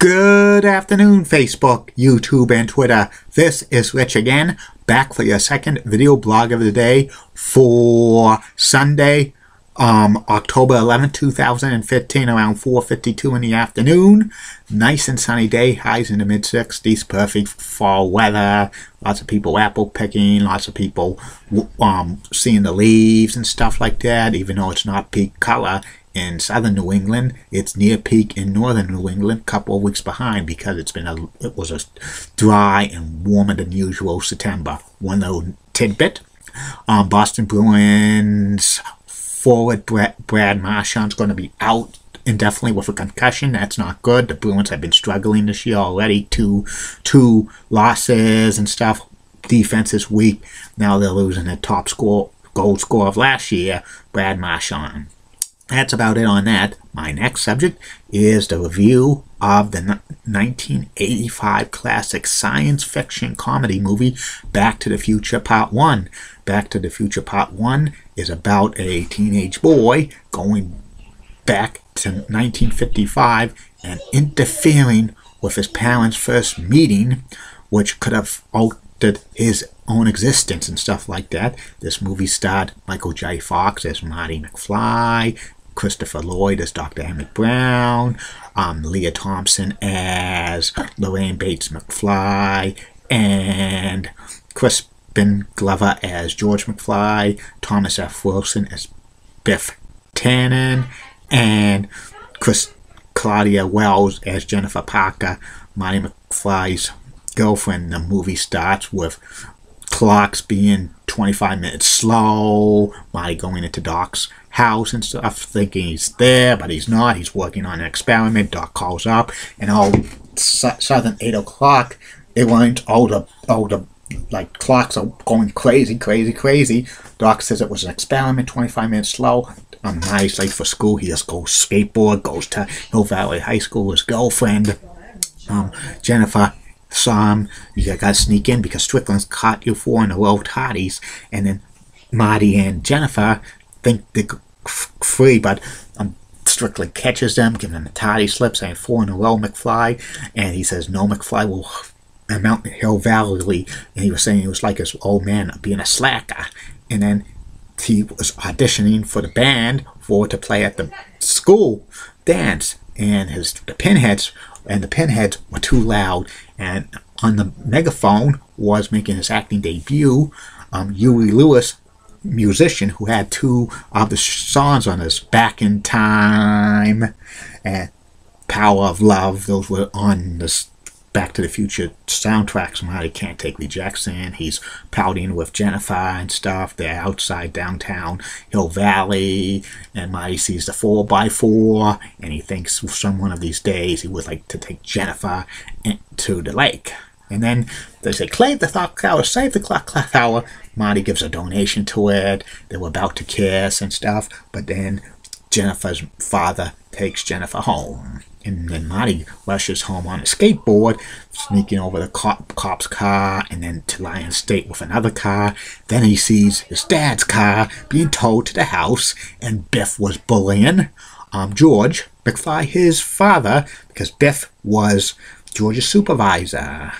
Good afternoon, Facebook, YouTube, and Twitter. This is Rich again, back for your second video blog of the day for Sunday, October 11th, 2015, around 4:52 in the afternoon. Nice and sunny day, highs in the mid-60s, perfect fall weather. Lots of people apple picking, lots of people seeing the leaves and stuff like that, even though it's not peak color. In southern New England, it's near peak in northern New England, a couple of weeks behind because it was a dry and warmer than usual September. One little tidbit: Boston Bruins forward Brad Marchand's going to be out indefinitely with a concussion. That's not good. The Bruins have been struggling this year already. Two losses and stuff. Defense is weak. Now they're losing their top goal scorer of last year, Brad Marchand. That's about it on that. My next subject is the review of the 1985 classic science fiction comedy movie Back to the Future Part 1. Back to the Future Part 1 is about a teenage boy going back to 1955 and interfering with his parents' first meeting, which could have altered his own existence and stuff like that. This movie starred Michael J. Fox as Marty McFly, Christopher Lloyd as Dr. Emmett Brown, Leah Thompson as Lorraine Bates McFly, and Crispin Glover as George McFly, Thomas F. Wilson as Biff Tannen, and Claudia Wells as Jennifer Parker, Marty McFly's girlfriend. The movie starts with clocks being 25 minutes slow, Marty going into Doc's house and stuff, thinking he's there, but he's not. He's working on an experiment. Doc calls up, and all sudden 8 o'clock, it went, all the like clocks are going crazy. Doc says it was an experiment, 25 minutes slow. Marty's late for school. He just goes skateboard, goes to Hill Valley High School. His girlfriend, Jennifer, saw him. You gotta sneak in because Strickland's caught you 4 in a row tardies. And then Marty and Jennifer think they're free, but Strickland catches them, giving them a tardy slip, saying 4 in a row, McFly. And he says, no, McFly will amount Hill Valley. And he was saying he was like his old man being a slacker. And then he was auditioning for the band to play at the school dance. And the pinheads were too loud. And on the megaphone was making his acting debut, Huey Lewis, musician who had 2 of the songs on his Back in Time and Power of Love. Those were on this Back to the Future soundtrack. Somebody can't take rejection. He's pouting with Jennifer and stuff. They're outside downtown Hill Valley, and Marty sees the 4x4, and he thinks one of these days he would like to take Jennifer to the lake. And then they say, claim the clock tower, save the clock tower. Marty gives a donation to it. They were about to kiss and stuff, but then Jennifer's father takes Jennifer home. And then Marty rushes home on a skateboard, sneaking over the cop's car, and then to Lion State with another car. Then he sees his dad's car being towed to the house, and Biff was bullying George McFly, his father, because Biff was George's supervisor.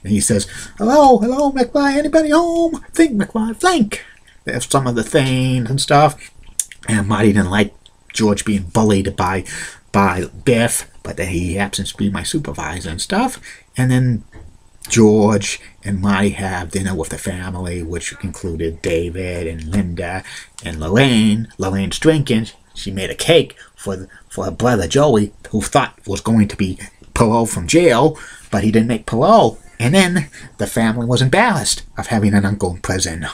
And he says, hello, McFly, anybody home? Think, McFly, think. There's some of the things and stuff. And Marty didn't like George being bullied by Biff, but then he happens to be my supervisor and stuff. And then George and Marty have dinner with the family, which included David and Linda and Lorraine. Lorraine's drinking. She made a cake for her brother Joey, who thought was going to be paroled from jail, but he didn't make parole. And then the family was embarrassed of having an uncle in prison.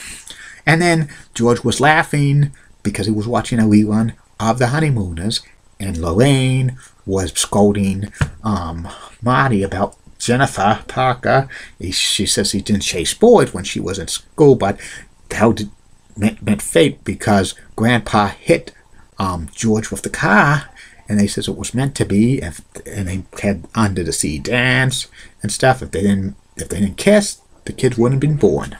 And then George was laughing because he was watching a rerun of The Honeymooners, and Lorraine was scolding Marty about Jennifer Parker. She says he didn't chase boys when she was in school, but how meant fate because Grandpa hit George with the car, and they says it was meant to be, and they had under the sea dance and stuff. If they didn't kiss, the kids wouldn't have been born.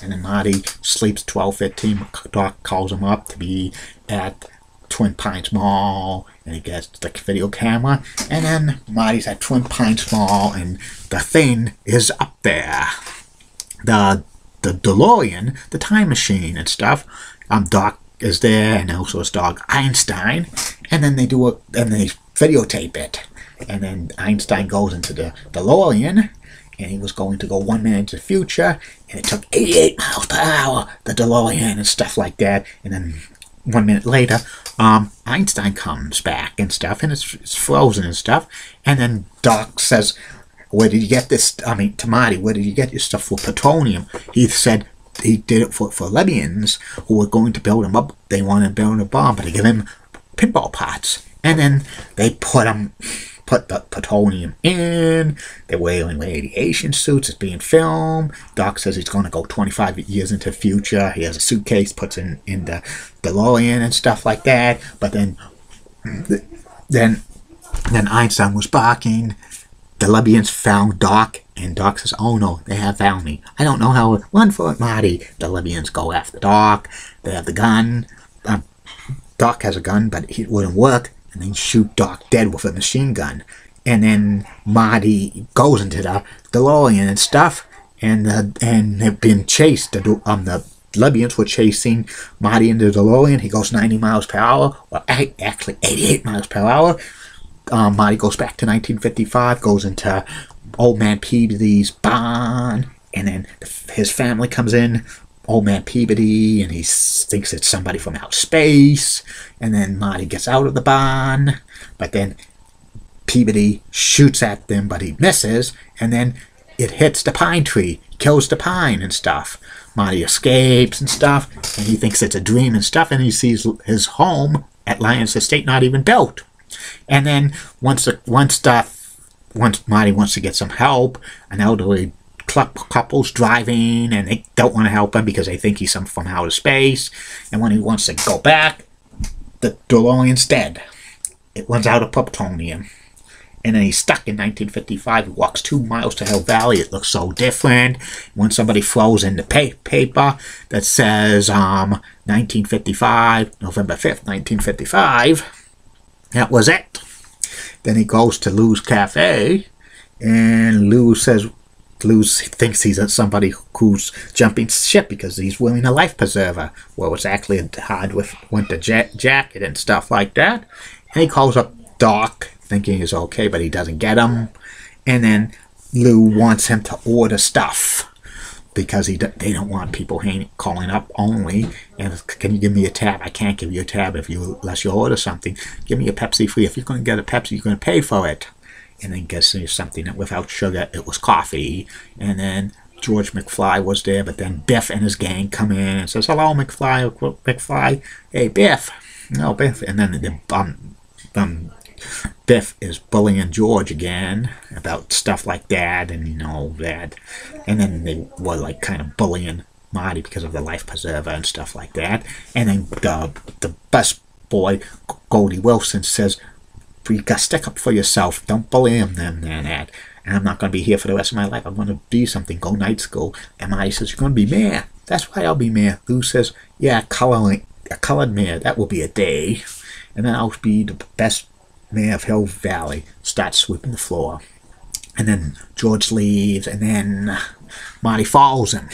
And then Marty sleeps 12:15. Doc calls him up to be at Twin Pines Mall, and he gets the video camera, and then Marty's at Twin Pines Mall, and the thing is up there. The DeLorean, the time machine and stuff. Doc is there, and also his dog Einstein, and then they videotape it, and then Einstein goes into the DeLorean, and he was going to go 1 minute into the future, and it took 88 miles per hour, the DeLorean, and stuff like that, and then 1 minute later, Einstein comes back and stuff, and it's frozen and stuff, and then Doc says, where did you get this, to Marty, where did you get your stuff for plutonium? He said he did it for Libyans who were going to build him up. They wanted to build a bomb, but they give him pinball pots. And then they put the plutonium in. They're wearing radiation suits. It's being filmed. Doc says he's going to go 25 years into the future. He has a suitcase, puts in the DeLorean and stuff like that. But then Einstein was barking. The Libyans found Doc, and Doc says, oh no, they have found me. I don't know how. Run for it, Marty. The Libyans go after Doc. They have the gun. Doc has a gun, but it wouldn't work. And then shoot Doc dead with a machine gun. And then Marty goes into the DeLorean and stuff, and they've been chased. The Libyans were chasing Marty into the DeLorean. He goes 90 miles per hour. Well, actually 88 miles per hour. Marty goes back to 1955, goes into Old Man Peabody's barn, and then his family comes in, Old Man Peabody, and he thinks it's somebody from outer space, and then Marty gets out of the barn, but then Peabody shoots at them, but he misses, and then it hits the pine tree, kills the pine and stuff. Marty escapes and stuff, and he thinks it's a dream and stuff, and he sees his home at Lion's Estate not even built. And then once Marty wants to get some help, an elderly couple's driving, and they don't want to help him because they think he's from outer space. And when he wants to go back, the DeLorean's dead. It runs out of plutonium. And then he's stuck in 1955. He walks 2 miles to Hill Valley. It looks so different. When somebody throws in the paper that says 1955, November 5th, 1955, that was it. Then he goes to Lou's Cafe, and Lou thinks he's somebody who's jumping ship because he's wearing a life preserver. Well, it's actually a hard winter jacket and stuff like that. And he calls up Doc, thinking he's okay, but he doesn't get him. And then Lou wants him to order stuff, because they don't want people calling up only. And can you give me a tab? I can't give you a tab unless you order something. Give me a Pepsi free. If you're going to get a Pepsi, you're going to pay for it. And then guess there's something that without sugar, it was coffee. And then George McFly was there, but then Biff and his gang come in and says, hello, McFly. Hey, Biff. No, Biff. And then Biff is bullying George again about stuff like that, and that. And then they were like kind of bullying Marty because of the life preserver and stuff like that. And then the bus boy, Goldie Wilson, says, you got to stick up for yourself. Don't bully him, and that. And I'm not going to be here for the rest of my life. I'm going to do something, go night school. And Marty says, you're going to be mayor. That's why I'll be mayor. Lou says, yeah, a colored mayor. That will be a day. And then I'll be the best mayor of Hill Valley. Starts sweeping the floor. And then George leaves, and then Marty follows him.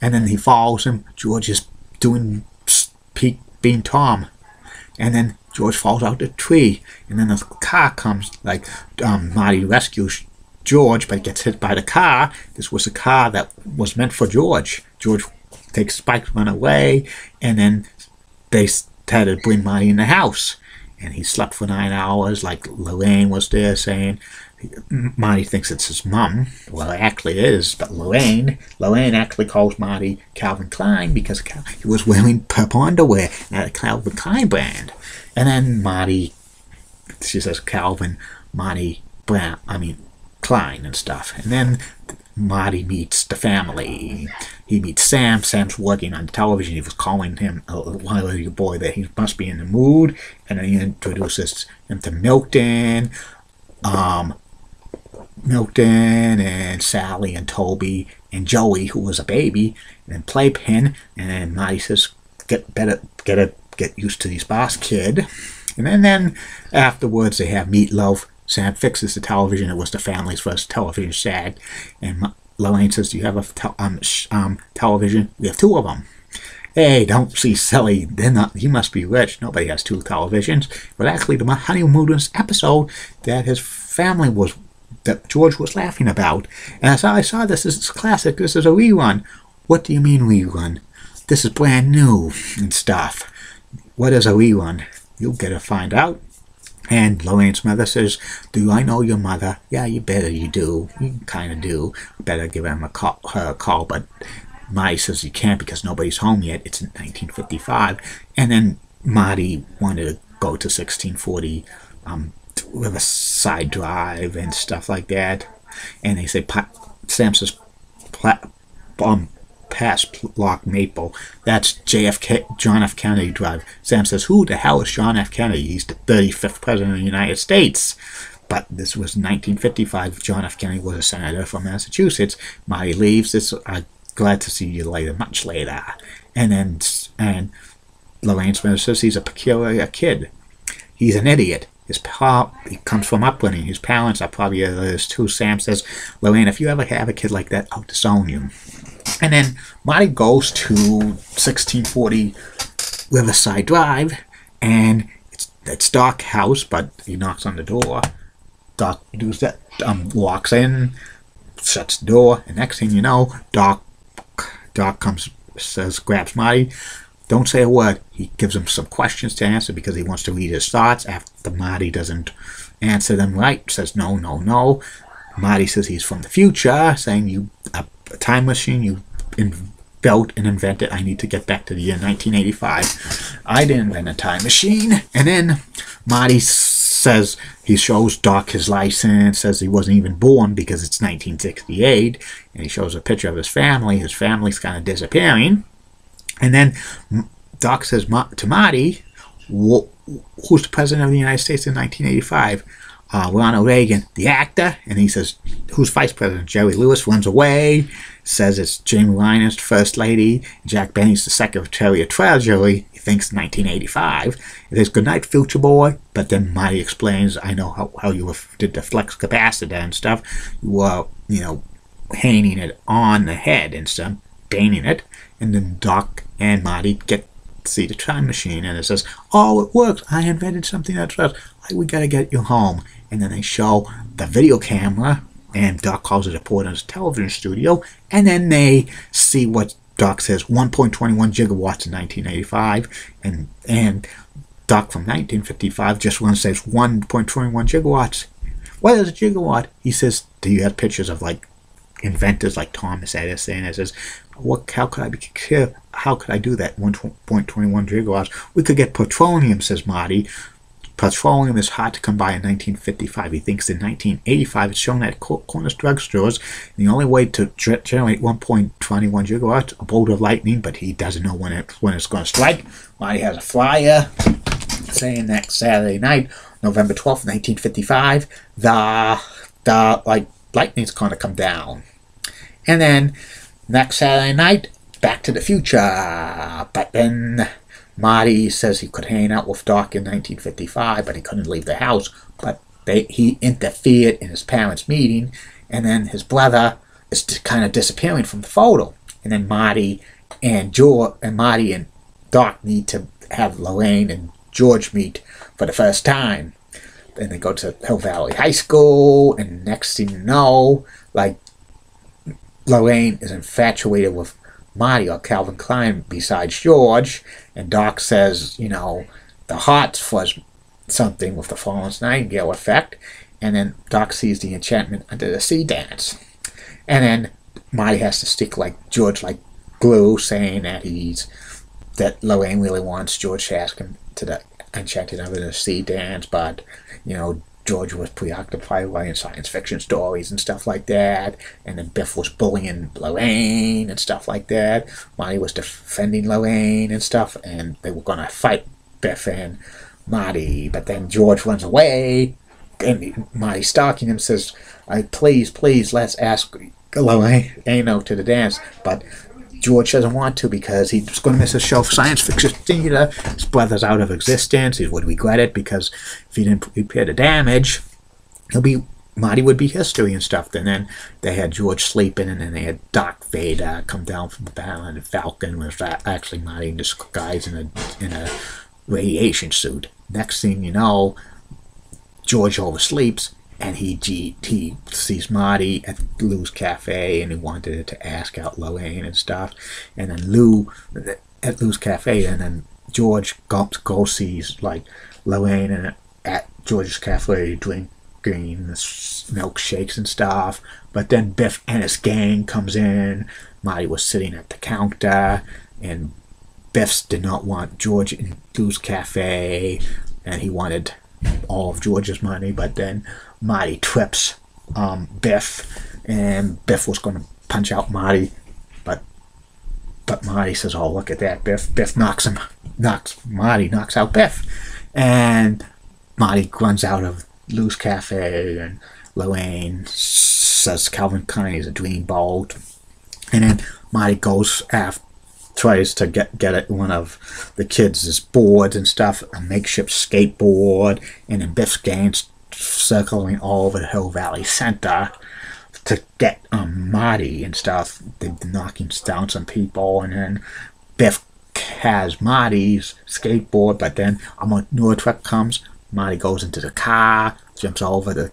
And then he follows him. George is doing being Tom. And then George falls out the tree. And then a car comes, Marty rescues George, but gets hit by the car. This was a car that was meant for George. George takes Spike, run away, and then they had to bring Marty in the house. And he slept for 9 hours, like Lorraine was there saying. Marty thinks it's his mom. Well, it actually is, but Lorraine actually calls Marty Calvin Klein because he was wearing purple underwear, not a Calvin Klein brand. And then she says Klein and stuff. And then Marty meets the family. He meets Sam. Sam's working on television. He was calling him a little boy that he must be in the mood. And then he introduces him to Milton and Sally and Toby and Joey, who was a baby, and then Playpen. And then Marty says, get a get used to this boss kid. And then afterwards they have meatloaf. Sam fixes the television. It was the family's first television set. And Lorraine says, do you have a television? We have 2 of them. Hey, don't be silly. You must be rich. Nobody has 2 televisions. But actually, the honeymooners episode that his family was, that George was laughing about. And as I saw this is classic. This is a rerun. What do you mean rerun? This is brand new and stuff. What is a rerun? You'll get to find out. And Lorraine's mother says, do I know your mother? Yeah, you better you do. You kind of do. Better give her a call. But Marty says you can't because nobody's home yet. It's in 1955. And then Marty wanted to go to 1640 Riverside Drive and stuff like that. And they say, Sam says, past Lock Maple. That's JFK, John F. Kennedy Drive. Sam says, who the hell is John F. Kennedy? He's the 35th president of the United States. But this was 1955. John F. Kennedy was a senator from Massachusetts. Marty leaves. Glad to see you later, much later. And Lorraine's mother says he's a peculiar kid. He's an idiot. He comes from upbringing. His parents are probably others too. Sam says, Lorraine, if you ever have a kid like that, I'll disown you. And then Marty goes to 1640 Riverside Drive, and it's Doc's house, but he knocks on the door. Doc walks in, shuts the door, and next thing you know, Doc comes, grabs Marty. Don't say a word. He gives him some questions to answer because he wants to read his thoughts. After Marty doesn't answer them right, says no, no, no. Marty says he's from the future, saying a time machine you built and invented. I need to get back to the year 1985. I didn't invent a time machine. And then Marty says he shows Doc his license, says he wasn't even born because it's 1968, and he shows a picture of his family. His family's kind of disappearing. And then Doc says to Marty, who's the president of the United States in 1985? Ronald Reagan, the actor. And he says, who's vice president? Jerry Lewis. Runs away, says it's Jamie Reiner's first lady. Jack Benny's the secretary of Treasury. He thinks 1985. It says, good night, future boy. But then Marty explains, I know how you did the flex capacitor and stuff. You were, hanging it on the head and stuff, painting it. And then Doc and Marty get to see the time machine, and it says, oh, it works. I invented something that does. We gotta get you home. And then they show the video camera, and Doc calls it a Porter's television studio, and then they see what Doc says, 1.21 gigawatts in 1985, and Doc from 1955 just says 1.21 gigawatts. What is a gigawatt? He says, do you have pictures of inventors like Thomas Edison? It says, how could I do that? 1.21 gigawatts. We could get petroleum, says Marty. Petroleum is hard to come by in 1955. He thinks in 1985 it's shown at Corner's drugstores. The only way to generate 1.21 gigawatts, a bolt of lightning, but he doesn't know when it's going to strike. Marty has a flyer saying next Saturday night, November 12th, 1955, the lightning's going to come down. And then next Saturday night, Back to the Future. But then Marty says he could hang out with Doc in 1955, but he couldn't leave the house. But he interfered in his parents' meeting, and then his brother is kind of disappearing from the photo. And then Marty and Doc need to have Lorraine and George meet for the first time. Then they go to Hill Valley High School, and next thing you know, Lorraine is infatuated with Marty or Calvin Klein besides George, and Doc says, the hearts for something with the Florence Nightingale effect, and then Doc sees the enchantment under the sea dance. And then Marty has to stick George like glue, saying that Lorraine really wants George to ask him to the enchanted under the sea dance, but George was preoccupied writing science fiction stories and stuff like that, and then Biff was bullying Lorraine and stuff like that. Marty was defending Lorraine and stuff, and they were going to fight Biff and Marty, but then George runs away, and Marty stalking him says, please, let's ask Lorraine to the dance, but George doesn't want to because he's going to miss his show for Science Fiction Theater. His brother's out of existence. He would regret it because if he didn't repair the damage, Marty would be history and stuff. And then they had George sleeping, and then they had Darth Vader come down from the battle, and the Falcon was actually Marty in disguise in a radiation suit. Next thing you know, George oversleeps, and he sees Marty at Lou's cafe, and he wanted to ask out Lorraine and stuff. And then Lou at Lou's cafe, and then George goes sees like Lorraine and at George's cafe drinking milkshakes and stuff. But then Biff and his gang comes in. Marty was sitting at the counter, and Biff did not want George in Lou's cafe, and he wanted all of George's money. But then Marty trips Biff, and Biff was going to punch out Marty, but Marty says, "Oh, look at that, Biff!" Biff knocks out Biff, and Marty runs out of Lou's cafe, and Lorraine says Calvin Klein is a dreamboat, and then Marty goes after. Tries to get at one of the kids' boards and stuff, a makeshift skateboard, and then Biff's gang's circling all over the Hill Valley Center to get Marty and stuff. They've been knocking down some people, and then Biff has Marty's skateboard, but then a manure truck comes. Marty goes into the car, jumps over the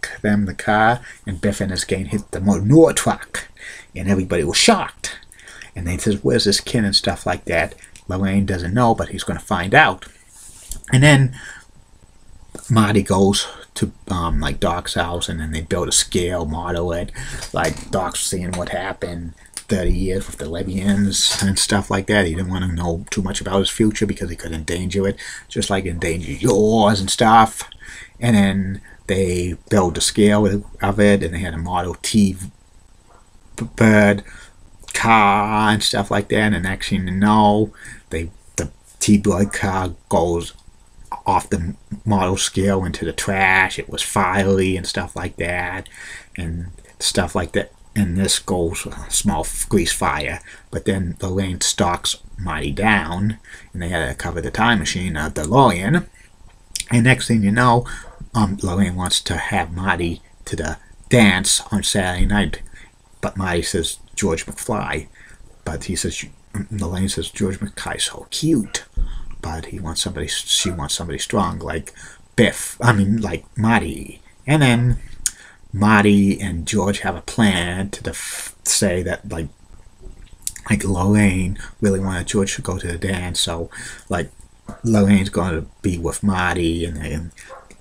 car, and Biff and his gang hit the manure truck, and everybody was shocked. And they says, "Where's this kid?" and stuff like that. Lorraine doesn't know, but he's going to find out. And then Marty goes to like Doc's house, and then they build a scale, model it. Like Doc's seeing what happened 30 years with the Levians and stuff like that. He didn't want to know too much about his future because he could endanger it, just like endanger yours and stuff. And then they build the scale of it, and they had a Model T bird car and stuff like that. And next thing you know, the T-Bird car goes off the model scale into the trash. It was fiery and stuff like that, and stuff like that. And this goes a small grease fire. But then Lorraine stalks Marty down, and they had to cover the time machine, a DeLorean. And next thing you know, Lorraine wants to have Marty to the dance on Saturday night, but Marty says George McFly, but Lorraine says George McFly's so cute, but she wants somebody strong like like Marty. And then Marty and George have a plan to say that like Lorraine really wanted George to go to the dance, so like Lorraine's going to be with Marty, and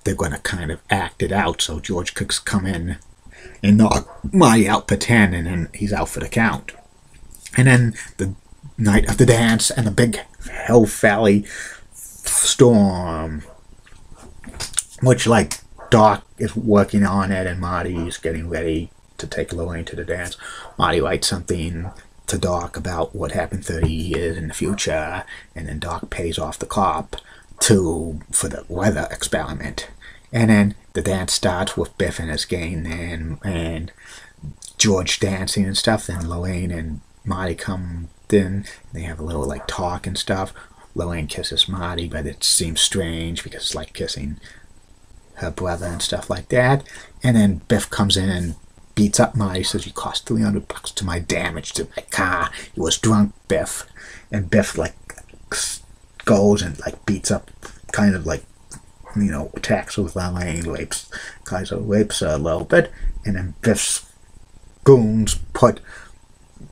they're going to kind of act it out so George could come in and knock Marty out for 10, and then he's out for the count. And then the night of the dance and the big Hill Valley storm, which like Doc is working on it, and Marty's getting ready to take Lorraine to the dance. Marty writes something to Doc about what happened 30 years in the future, and then Doc pays off the cop for the weather experiment. And then the dance starts with Biff and his gang and George dancing and stuff. Then Lorraine and Marty come in, and they have a little like talk and stuff. Lorraine kisses Marty, but it seems strange because it's like kissing her brother and stuff like that. And then Biff comes in and beats up Marty, says, "You cost $300 to my damage to my car. He was drunk, Biff." And Biff like goes and like beats up, kind of like, attacks with Lorraine, rapes her a little bit. And then Biff's goons put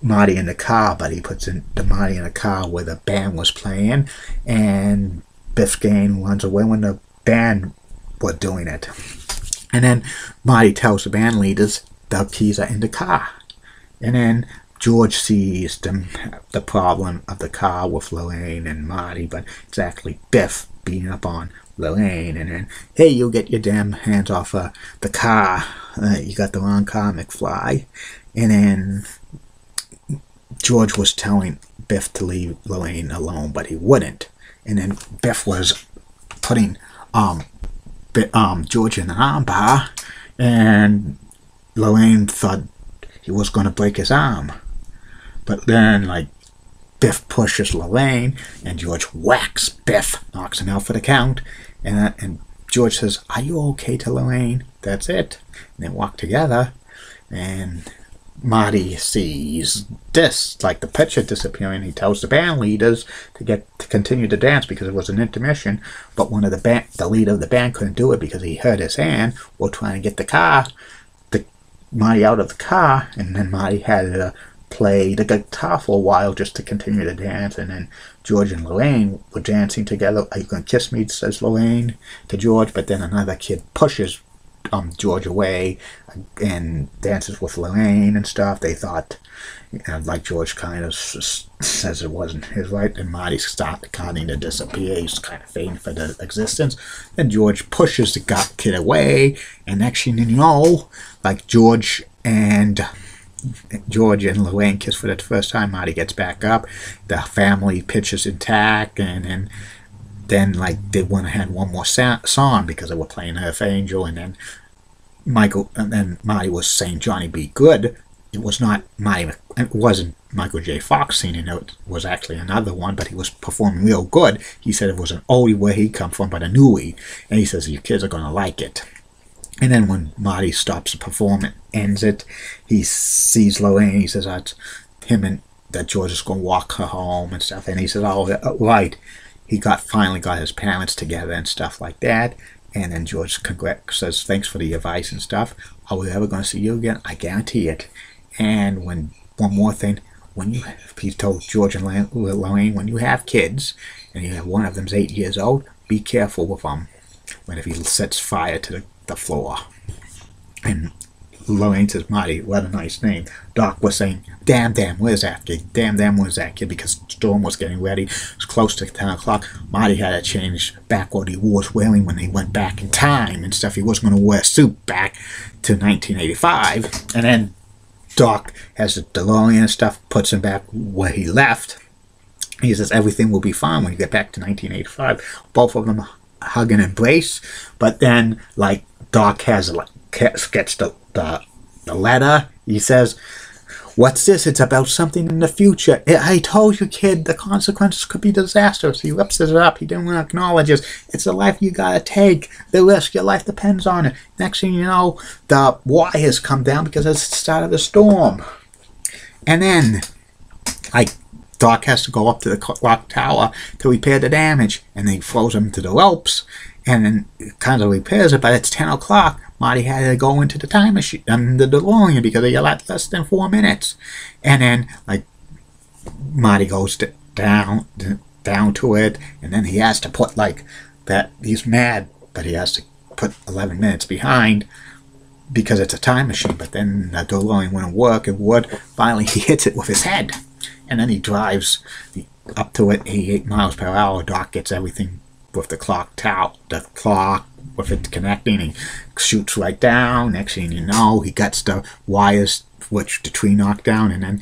Marty in the car, but he puts the Marty in the car where the band was playing, and Biff's gang runs away when the band were doing it. And then Marty tells the band leaders the keys are in the car. And then George sees the problem of the car with Lorraine and Marty, but it's actually Biff beating up on Lorraine. And then, "Hey, you get your damn hands off the car. You got the wrong car, McFly." And then George was telling Biff to leave Lorraine alone, but he wouldn't. And then Biff was putting George in an armbar, and Lorraine thought he was going to break his arm. But then, like, Biff pushes Lorraine, and George whacks Biff, knocks him out for the count, and George says, "Are you okay?" to Lorraine. That's it. And they walk together, and Marty sees this, like the picture disappearing. He tells the band leaders to continue to dance because it was an intermission, but one of the leader of the band couldn't do it because he hurt his hand while trying to get Marty out of the car, and then Marty had to play the guitar for a while just to continue to dance, and then George and Lorraine were dancing together. "Are you going to kiss me?" says Lorraine to George, but then another kid pushes George away and dances with Lorraine and stuff. They thought, like George kind of says it wasn't his right, and Marty started kind of disappear. He's kind of fading for the existence. Then George pushes the kid away, and next thing you know, like George and Lorraine kiss for the first time. Marty gets back up. The family picture's intact, and then like they went ahead one more song because they were playing Earth Angel, and then Marty was saying Johnny Be Good. It was not Marty. It wasn't Michael J. Fox singing. It was actually another one, but he was performing real good. He said it was an oldie where he come from, but a newie, and he says your kids are gonna like it. And then when Marty stops the performance, ends it, he sees Lorraine. He says that's him and that George is going to walk her home and stuff. And he says, "Oh, right." He finally got his parents together and stuff like that. And then George says, "Thanks for the advice and stuff. Are we ever going to see you again? I guarantee it." And one more thing, he told George and Lorraine, when you have kids and you have one of them's 8 years old, be careful with them if he sets fire to the floor. And Lorraine says, "Marty, what a nice name." Doc was saying, damn, where's that kid? Damn, where's that kid? Because the storm was getting ready. It was close to 10 o'clock. Marty had to change back what he was wearing when he went back in time and stuff. He wasn't going to wear a suit back to 1985. And then Doc has the DeLorean and stuff, puts him back where he left. He says, "Everything will be fine when you get back to 1985. Both of them hug and embrace. But then, like, Doc gets the letter. He says, "What's this? It's about something in the future. I told you, kid, the consequences could be disastrous." He rips it up. He didn't want to acknowledge it. "It's a life you gotta take. The risk, your life depends on it." Next thing you know, the wires come down because it's the start of the storm. And then, like, Doc has to go up to the clock tower to repair the damage, and he throws him to the ropes, and then it kind of repairs it, but it's 10 o'clock. Marty had to go into the time machine, the DeLorean, because he got less than 4 minutes. And then, like, Marty goes down to it, and then he has to put, like, that, he's mad, but he has to put 11 minutes behind because it's a time machine. But then the DeLorean wouldn't work. It would. Finally, he hits it with his head, and then he drives up to it 88 miles per hour. Doc gets everything with the clock with it connecting. He shoots right down. Next thing you know, he gets the wires which the tree knocked down, and then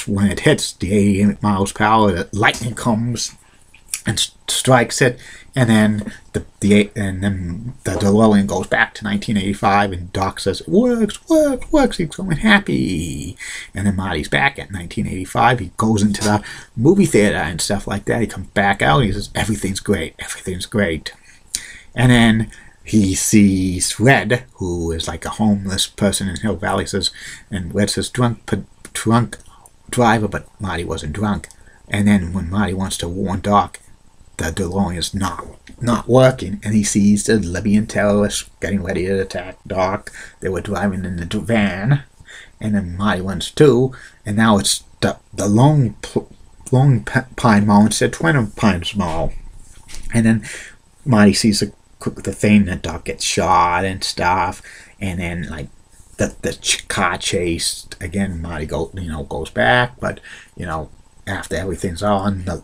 when it hits the 88 miles per hour, the lightning comes and strikes it, and then the DeLorean goes back to 1985, and Doc says, "It works. He's going happy." And then Marty's back at 1985. He goes into the movie theater and stuff like that. He comes back out, and he says, everything's great. And then he sees Red, who is like a homeless person in Hill Valley, and Red says, drunk driver, but Marty wasn't drunk. And then when Marty wants to warn Doc, the DeLorean is not working, and he sees the Libyan terrorists getting ready to attack Doc. They were driving in the van, and then Marty wants too, and now it's the Lone Pine Mall instead of Twin Pines Mall. And then Marty sees the thing that Doc gets shot and stuff, and then like the car chase again. Marty goes back, but after everything's on, the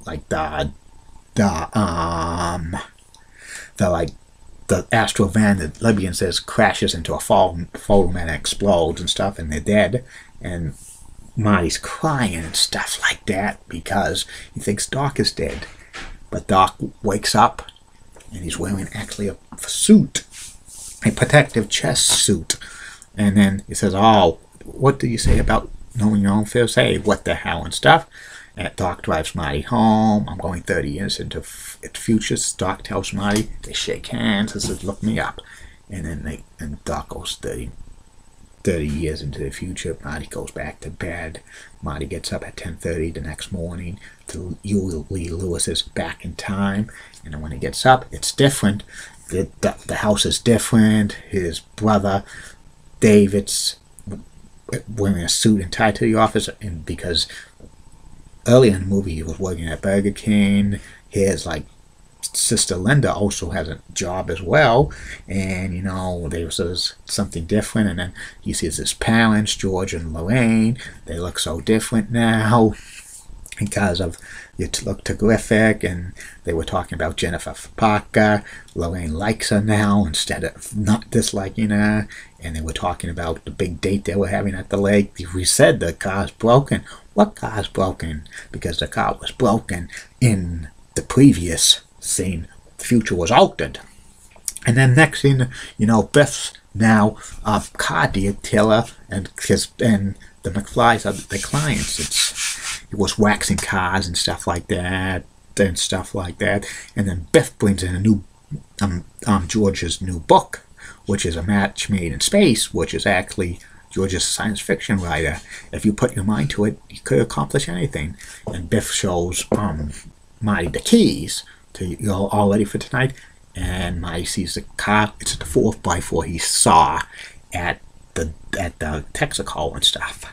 Astro van, the Libyan says, crashes into a photo man and explodes and stuff, and they're dead. And Marty's crying and stuff like that because he thinks Doc is dead. But Doc wakes up, and he's wearing actually a suit, a protective chest suit. And then he says, "Oh, what do you say about knowing your own fears? Hey, what the hell," and stuff. And Doc drives Marty home. I'm going 30 years into the future. Doc tells Marty, they shake hands and says, look me up. And then Doc goes 30 years into the future. Marty goes back to bed. Marty gets up at 10:30 the next morning. Huey Lewis is back in time. And then when he gets up, it's different. The house is different. His brother, David's wearing a suit and tie to the office, and because earlier in the movie he was working at Burger King. His sister Linda also has a job as well, and there was something different. And then he sees his parents, George and Lorraine. They look so different now because of it looked terrific, and they were talking about Jennifer Parker. Lorraine likes her now instead of not disliking her, and they were talking about the big date they were having at the lake. We said the car's broken. What car's broken? Because the car was broken in the previous scene. The future was altered. And then next thing, Biff's now a car detailer, and the McFlys are the clients. He was waxing cars and stuff like that, and then Biff brings in a new George's new book, which is A Match Made in Space, which is actually George's a science fiction writer. If you put your mind to it, you could accomplish anything. And Biff shows Marty the keys to all ready for tonight, and Marty sees the car. It's the 4x4 he saw at the Texaco and stuff.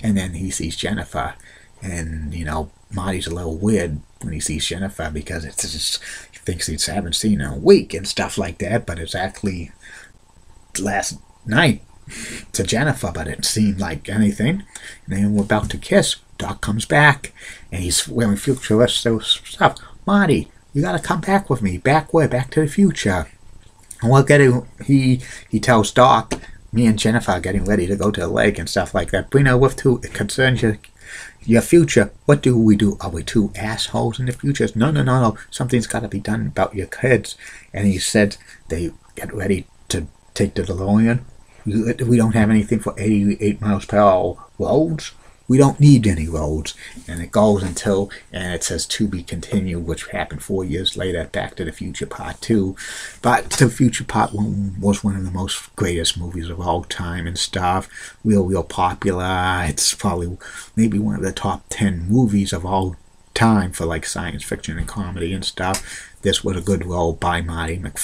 And then he sees Jennifer, and Marty's a little weird when he sees Jennifer because it's just, he thinks he haven't seen her in a week and stuff like that, but it's actually last night to Jennifer, but it seemed like anything. And then we're about to kiss. Doc comes back, and he's wearing futuristic stuff. Marty, you gotta come back with me. Back where? Back to the future. And we'll get it. He tells Doc, me and Jennifer are getting ready to go to the lake and stuff like that. Bring her with too. It concerns your future. What do we do? Are we two assholes in the future? No. Something's got to be done about your kids. And he said they get ready to take the DeLorean. We don't have anything for 88 miles per hour roads. We don't need any roads. And it goes until, and it says to be continued, which happened 4 years later, Back to the Future Part 2. But the Future Part 1 was one of the most greatest movies of all time and stuff. Real popular. It's probably maybe one of the top 10 movies of all time for science fiction and comedy and stuff. This was a good role by Michael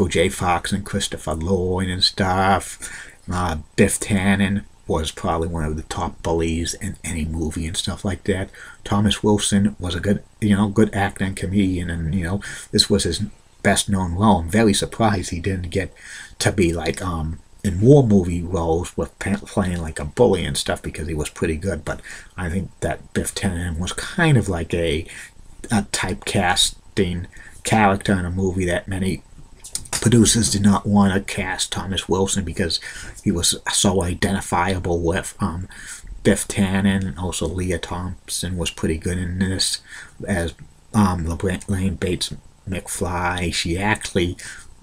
J. Fox and Christopher Lloyd and stuff. Biff Tannen was probably one of the top bullies in any movie and stuff like that. Thomas Wilson was a good actor and comedian, and this was his best known role. I'm very surprised he didn't get to be in more movie roles with playing a bully and stuff, because he was pretty good. But I think that Biff Tannen was kind of like a typecasting character in a movie that many producers did not want to cast Thomas Wilson because he was so identifiable with Biff Tannen. And also Leah Thompson was pretty good in this as Lane Bates McFly. She actually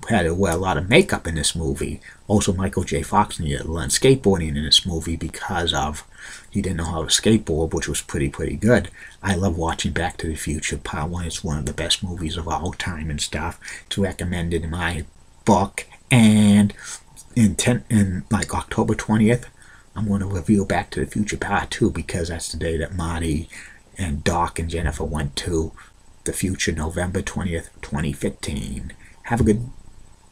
had to wear a lot of makeup in this movie. Also, Michael J. Fox needed to learn skateboarding in this movie because he didn't know how to skateboard, which was pretty good. I love watching Back to the Future Part 1. It's one of the best movies of all time and stuff. It's recommended in my book. And in October 20th, I'm going to review Back to the Future Part 2, because that's the day that Marty and Doc and Jennifer went to the future, November 20th, 2015. Have a good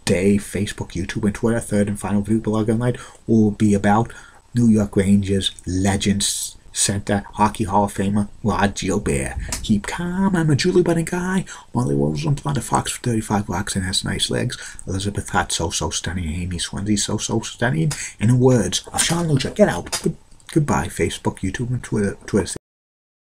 day. Facebook, YouTube, and Twitter. Third and final video blog of the night will be about New York Rangers Legends Center Hockey Hall of Famer Rod Gilbert. Keep calm. I'm a Julie Bunny guy. Molly Rosenblatt, a fox for 35 rocks and has nice legs. Elizabeth Hart, so stunning. Amy Swansea, so stunning. And in words of Sean Lucia, get out. Goodbye, Facebook, YouTube, and Twitter.